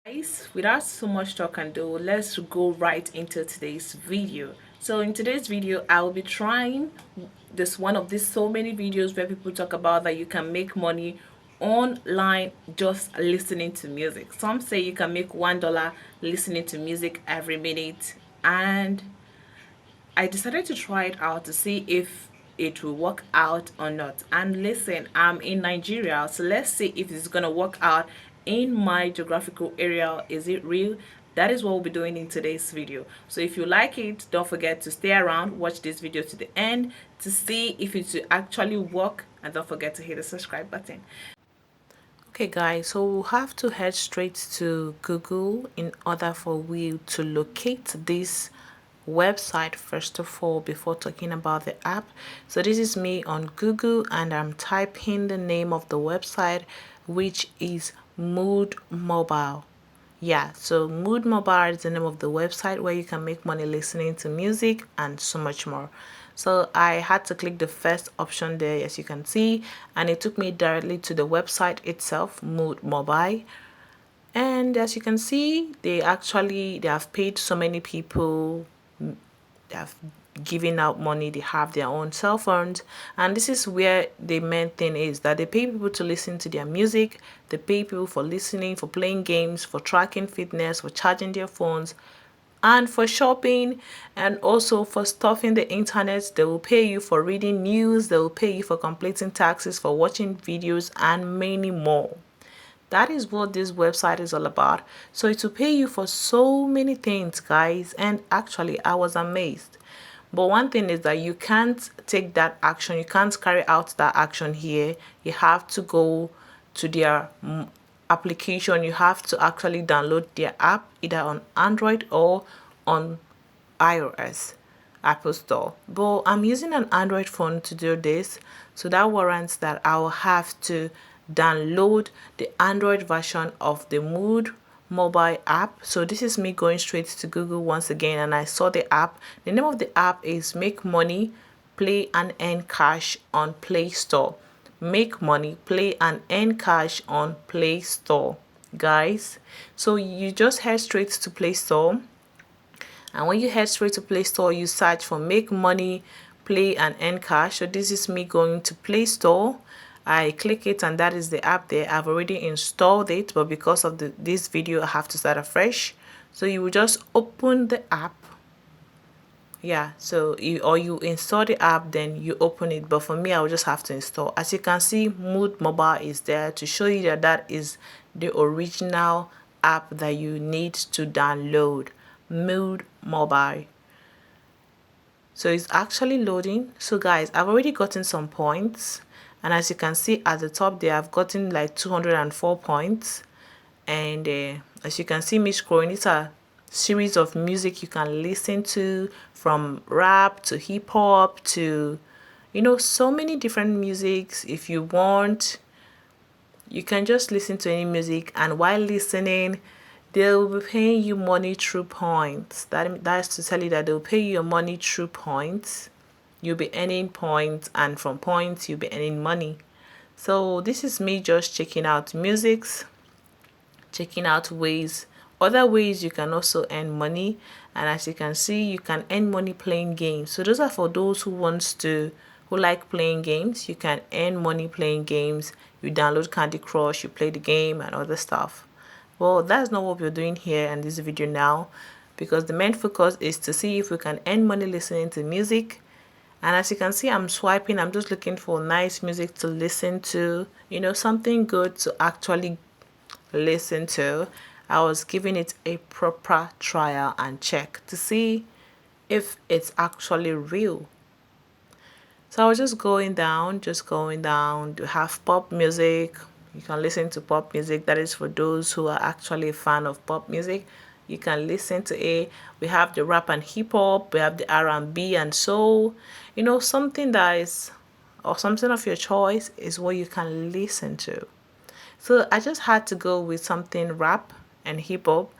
Guys, without so much talk and do, let's go right into today's video. So in today's video, I will be trying this one of these so many videos where people talk about that you can make money online just listening to music. Some say you can make $1 listening to music every minute, and I decided to try it out to see if it will work out or not. And listen, I'm in Nigeria, so let's see if it's gonna work out in my geographical area. Is it real? That is what we'll be doing in today's video. So if you like it, don't forget to stay around, watch this video to the end to see if it will actually work, and don't forget to hit the subscribe button. Okay guys, so we'll have to head straight to Google in order for we to locate this website first of all before talking about the app. So this is me on Google and I'm typing the name of the website, which is Mood Mobile. Yeah, so Mood Mobile is the name of the website where you can make money listening to music and so much more. So I had to click the first option there, as you can see, and it took me directly to the website itself, Mood Mobile. And as you can see, they have paid so many people, they have given out money, they have their own cell phones, and this is where the main thing is that they pay people to listen to their music, they pay people for listening, for playing games, for tracking fitness, for charging their phones, and for shopping, and also for stuffing the internet. They will pay you for reading news, they will pay you for completing taxes, for watching videos, and many more. That is what this website is all about. So it will pay you for so many things, guys, and actually I was amazed. But one thing is that you can't take that action, you can't carry out that action here. You have to go to their application. You have to actually download their app either on Android or on iOS, Apple Store. But I'm using an Android phone to do this, so that warrants that I'll have to download the Android version of the Mood mobile app. So this is me going straight to Google once again, and I saw the app. The name of the app is Make Money, Play and Earn Cash on Play Store. Make Money, Play and Earn Cash on Play Store, guys. So you just head straight to Play Store, and when you head straight to Play Store, you search for Make Money, Play and Earn Cash. So this is me going to Play Store. I click it and that is the app there. I've already installed it, but because of this video I have to start afresh. So you will just open the app. Yeah, so you install the app, then you open it, but for me I will just have to install. As you can see, Mood Mobile is there to show you that that is the original app that you need to download, Mood Mobile. So it's actually loading. So guys, I've already gotten some points, and as you can see at the top there, I've gotten like 204 points. And as you can see me scrolling, it's a series of music you can listen to, from rap to hip hop to, you know, so many different musics. If you want, you can just listen to any music, and while listening they'll be paying you money through points. That's to tell you that they'll pay you your money through points. You'll be earning points, and from points you'll be earning money. So this is me just checking out musics, checking out other ways you can also earn money. And as you can see, you can earn money playing games. So those are for those who like playing games. You can earn money playing games. You download Candy Crush, you play the game and other stuff. Well, that's not what we're doing here in this video now, because the main focus is to see if we can earn money listening to music. And as you can see, I'm swiping, I'm just looking for nice music to listen to, you know, something good to actually listen to. I was giving it a proper trial and check to see if it's actually real. So I was just going down. You have pop music. You can listen to pop music. That is for those who are actually a fan of pop music. You can listen to it. We have the rap and hip hop. We have the R&B and soul. You know, something that is, or something of your choice is what you can listen to. So I just had to go with something rap and hip hop,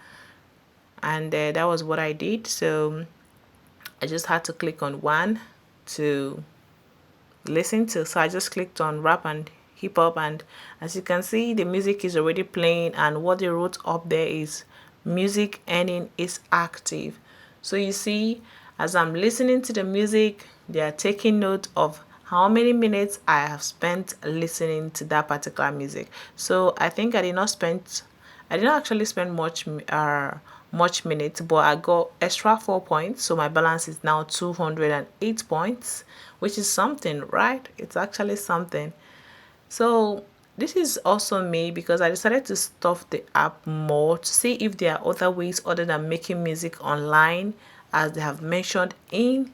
and that was what I did. So I just had to click on one to listen to. So I just clicked on rap and hip hop, and as you can see, the music is already playing, and what they wrote up there is music earning is active. So you see, as I'm listening to the music, they are taking note of how many minutes I have spent listening to that particular music. So I think I did not actually spend much minutes, but I got extra 4 points. So my balance is now 208 points, which is something, right? It's actually something. So this is also me because I decided to stuff the app more to see if there are other ways other than making music online, as they have mentioned in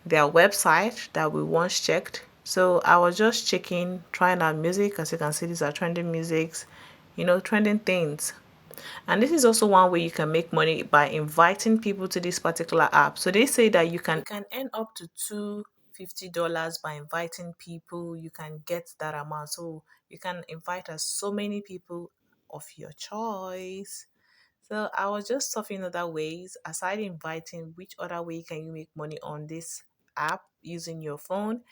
their website that we once checked. So I was just checking, trying out music. As you can see, these are trending musics, trending things. And this is also one way you can make money by inviting people to this particular app. So they say that you can earn up to $250 by inviting people. You can get that amount. So you can invite as so many people of your choice. So I was just surfing other ways. Aside inviting, which other way can you make money on this app using your phone?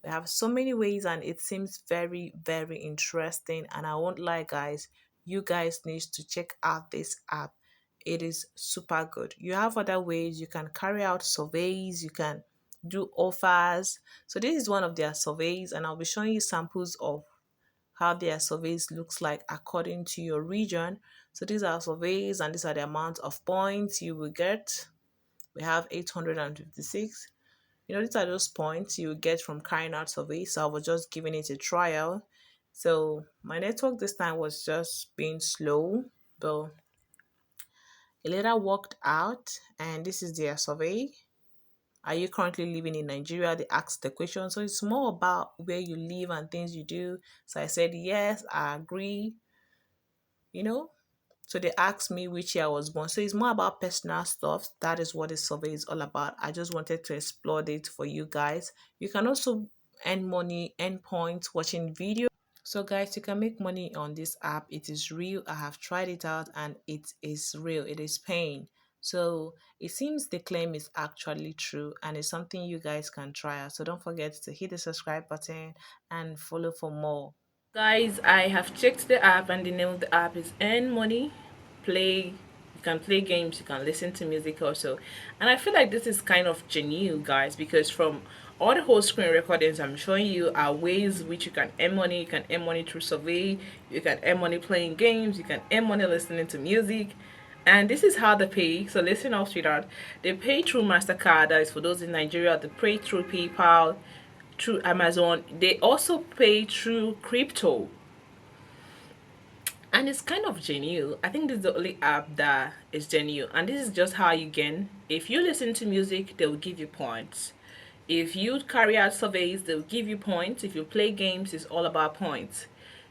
We have so many ways and it seems very, very interesting. And I won't lie, guys, you guys need to check out this app. It is super good. You have other ways you can carry out surveys, you can do offers. So this is one of their surveys, and I'll be showing you samples of how their surveys looks like according to your region. So these are surveys and these are the amount of points you will get. We have 856. These are those points you get from carrying out surveys. So I was just giving it a trial. So my network this time was just being slow, but it later worked out. And this is their survey. Are you currently living in Nigeria? They asked the question. So it's more about where you live and things you do. So I said, yes, I agree. You know, So they asked me which year I was born. So it's more about personal stuff. That is what this survey is all about. I just wanted to explore it for you guys. You can also earn money, earn points watching videos. So guys, you can make money on this app. It is real. I have tried it out and it is real. It is paying. So it seems the claim is actually true and it's something you guys can try out. So don't forget to hit the subscribe button and follow for more. Guys, I have checked the app and the name of the app is Earn Money Play. You can play games, you can listen to music also. And I feel like this is kind of genuine, guys, because from all the whole screen recordings I'm showing you are ways which you can earn money. You can earn money through survey, you can earn money playing games, you can earn money listening to music. And this is how they pay. So listen up, sweetheart. They pay through MasterCard, that is for those in Nigeria. They pay through PayPal, through Amazon. They also pay through crypto. And it's kind of genuine. I think this is the only app that is genuine. And this is just how you gain. If you listen to music, they'll give you points. If you carry out surveys, they'll give you points. If you play games, it's all about points.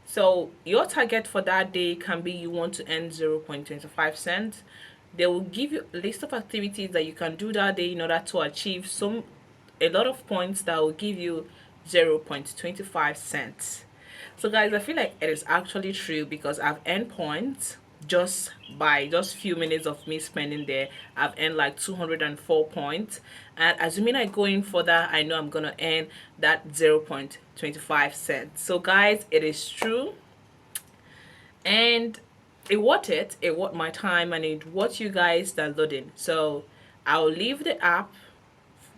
So your target for that day can be you want to earn 0.25 cents. They will give you a list of activities that you can do that day in order to achieve a lot of points that will give you 0.25 cents. So guys, I feel like it is actually true because I've earned points just by just few minutes of me spending there. I've earned like 204 points, and assuming I go in for that, I know I'm gonna earn that 0.25 cents. So guys, it is true, and it worth my time, and it worth you guys downloading. So I'll leave the app,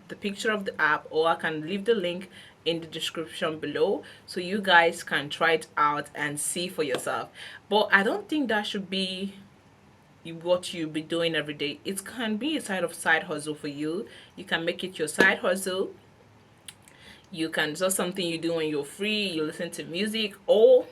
the picture of the app, or I can leave the link in the description below so you guys can try it out and see for yourself. But I don't think that should be what you be doing every day. It can be a side hustle for you. You can make it your side hustle. You can do something you do when you're free, you listen to music, or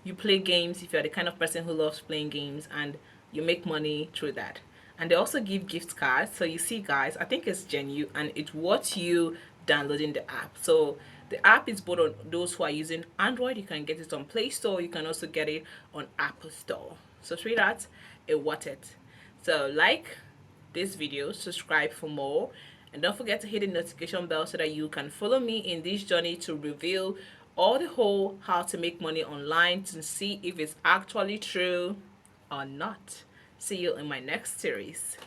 you play games if you're the kind of person who loves playing games, and you make money through that. And they also give gift cards. So you see, guys, I think it's genuine and it's worth you downloading the app. So the app is both on those who are using Android. You can get it on Play Store. You can also get it on Apple Store. So sweetheart, it worth it. So like this video, subscribe for more, and don't forget to hit the notification bell so that you can follow me in this journey to reveal all the whole how to make money online, to see if it's actually true or not. See you in my next series.